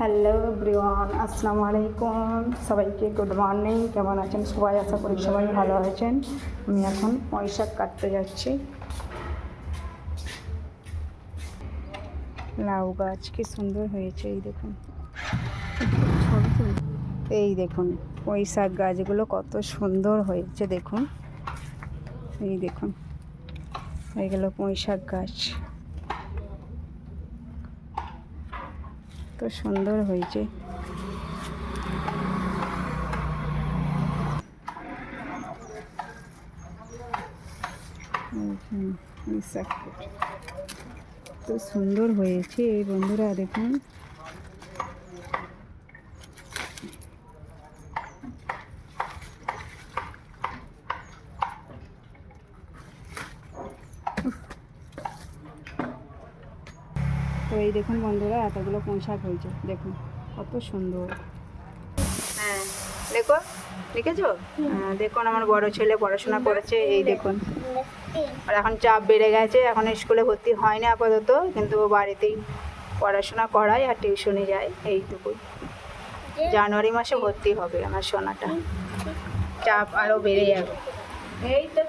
Hello everyone, আসসালামু আলাইকুম। সবাইকে গুড মর্নিং। কেমন আছেন সবাই? আশা করি সবাই ভালো আছেন। আমি এখন পুঁই শাক কাটতে যাচ্ছি। লাউ গাছ কি সুন্দর হয়েছে, এই দেখুন। এই দেখুন পুঁই শাক গাছগুলো কত সুন্দর হয়েছে, দেখুন। এই দেখুন, এইগুলো পুঁই শাক গাছ, তো সুন্দর হয়েছে। তো সুন্দর হয়েছে এই বন্ধুরা, দেখুন। তো এই দেখুন বন্ধুরা, এতগুলো পুঁই শাক হয়েছে, দেখুন কত সুন্দর। হ্যাঁ দেখো, দেখেছো? হ্যাঁ দেখুন, আমার বড় ছেলে পড়াশোনা করেছে, এই দেখুন। আর এখন চাপ বেড়ে গেছে, এখন স্কুলে ভর্তি হয়নি আপাতত, কিন্তু ও বাড়িতেই পড়াশোনা করায় আর টিউশনে যায়, এইটুকুই। জানুয়ারি মাসে ভর্তি হবে আমার সোনাটা, চাপ আরও বেড়ে যাবে। এই তো।